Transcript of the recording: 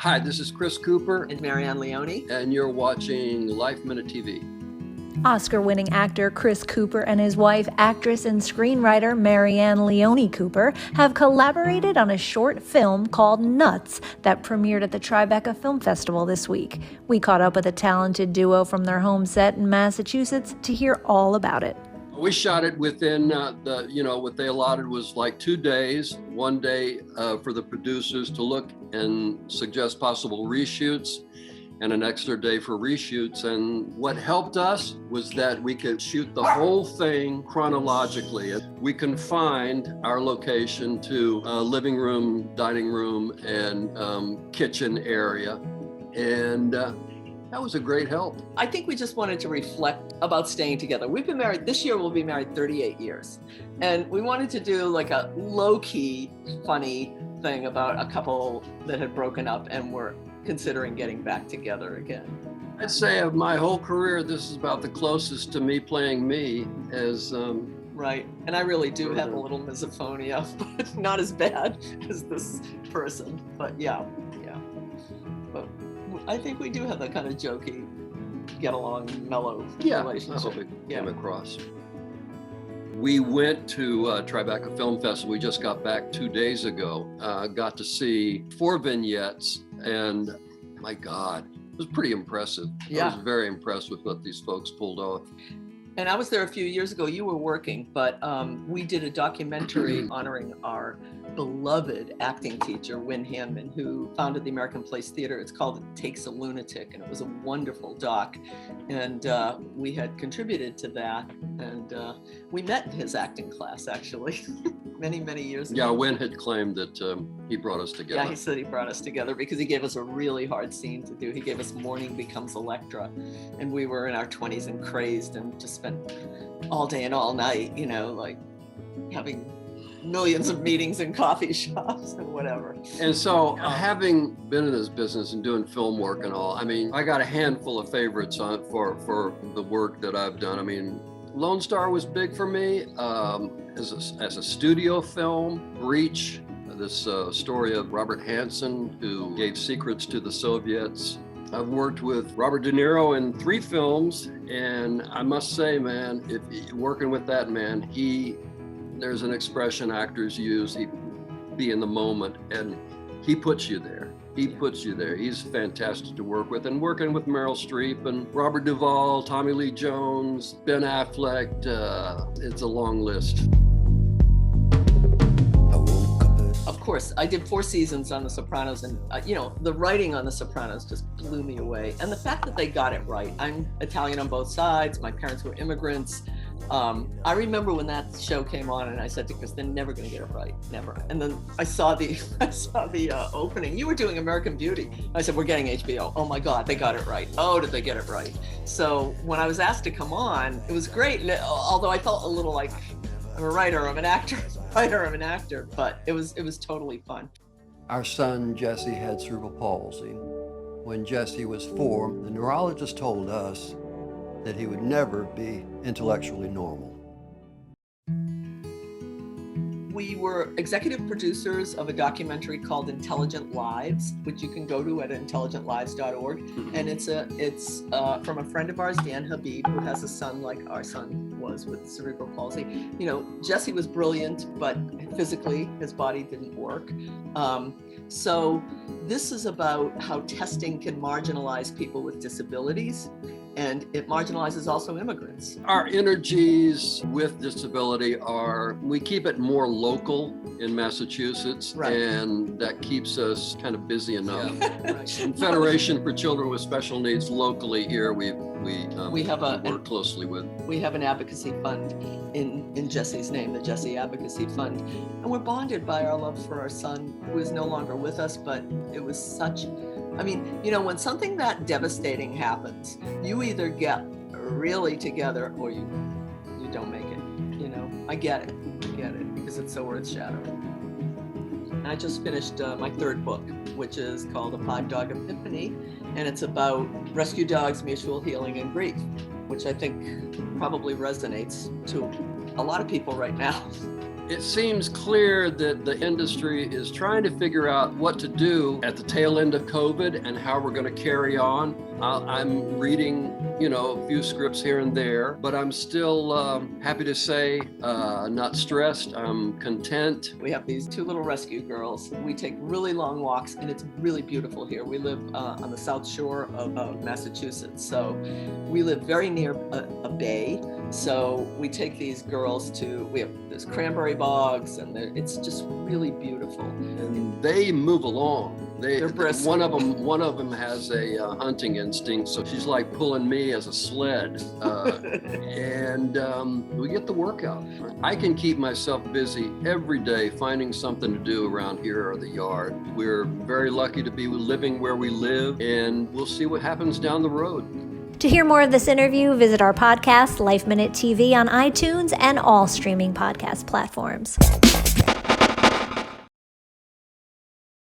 Hi, this is Chris Cooper. And Marianne Leone. And you're watching Life Minute TV. Oscar-winning actor Chris Cooper and his wife, actress and screenwriter Marianne Leone Cooper, have collaborated on a short film called Nuts that premiered at the Tribeca Film Festival this week. We caught up with a talented duo from their home set in Massachusetts to hear all about it. We shot it within what they allotted was like 2 days. 1 day for the producers to look and suggest possible reshoots, and an extra day for reshoots. And what helped us was that we could shoot the whole thing chronologically. We confined our location to a living room, dining room, and kitchen area. And that was a great help. I think we just wanted to reflect about staying together. We've been married, this year we'll be married 38 years. And we wanted to do like a low-key, funny thing about a couple that had broken up and were considering getting back together again. I'd say of my whole career, this is about the closest to me playing me as Right, and I really do have a little misophonia, but not as bad as this person, but yeah. But I think we do have that kind of jokey, get along, mellow relationship. I hope it came across. We went to Tribeca Film Festival. We just got back 2 days ago. Got to see 4 vignettes, and my God, it was pretty impressive. Yeah. I was very impressed with what these folks pulled off. And I was there a few years ago. You were working, but we did a documentary honoring our beloved acting teacher, Wynn Hanman, who founded the American Place Theater. It's called It Takes a Lunatic, and it was a wonderful doc. And we had contributed to that. And we met in his acting class, actually, many years ago. Yeah, Wynn had claimed that he brought us together. Yeah, he said he brought us together because he gave us a really hard scene to do. He gave us Morning Becomes Electra, and we were in our 20s and crazed and just spent all day and all night, like having millions of meetings in coffee shops and whatever. And so having been in this business and doing film work and all, I got a handful of favorites for the work that I've done. Lone Star was big for me as a studio film. Breach, this story of Robert Hansen, who gave secrets to the Soviets. I've worked with Robert De Niro in 3 films, and I must say, man, if working with that man, there's an expression actors use, he be in the moment, and he puts you there. He's fantastic to work with. And working with Meryl Streep and Robert Duvall, Tommy Lee Jones, Ben Affleck, it's a long list. Of course, I did 4 seasons on The Sopranos, and the writing on The Sopranos just blew me away. And the fact that they got it right. I'm Italian on both sides. My parents were immigrants. I remember when that show came on, and I said to Chris, "They're never going to get it right, never." And then I saw the opening. You were doing American Beauty. I said, "We're getting HBO." Oh my God, they got it right. Oh, did they get it right? So when I was asked to come on, it was great. And although I felt a little like I'm a writer, I'm an actor. But it was totally fun. Our son Jesse had cerebral palsy. When Jesse was 4, the neurologist told us that he would never be intellectually normal. We were executive producers of a documentary called Intelligent Lives, which you can go to at intelligentlives.org. And it's from a friend of ours, Dan Habib, who has a son like our son was with cerebral palsy. Jesse was brilliant, but physically his body didn't work. So this is about how testing can marginalize people with disabilities, and it marginalizes also immigrants. Our energies with disability we keep it more local in Massachusetts, right. And that keeps us kind of busy enough. Right. And Federation for Children with Special Needs locally here, we work closely with. We have an advocacy fund in Jesse's name, the Jesse Advocacy Fund, and we're bonded by our love for our son, who is no longer with us, but it was such. When something that devastating happens, you either get really together or you don't make it. I get it because it's so earth-shattering. And I just finished my 3rd book, which is called Pod Dog Epiphany, and it's about rescue dogs, mutual healing, and grief, which I think probably resonates to a lot of people right now. It seems clear that the industry is trying to figure out what to do at the tail end of COVID and how we're going to carry on. I'm reading, a few scripts here and there, but I'm still happy to say not stressed. I'm content. We have these 2 little rescue girls. We take really long walks, and it's really beautiful here. We live on the south shore of Massachusetts, so we live very near a bay. So we take these girls there's cranberry bogs, and it's just really beautiful. And they move along. They're brisk. One of them has a hunting instinct, so she's like pulling me as a sled, and we get the workout. I can keep myself busy every day finding something to do around here or the yard. We're very lucky to be living where we live, and we'll see what happens down the road. To hear more of this interview, visit our podcast, Life Minute TV, on iTunes and all streaming podcast platforms.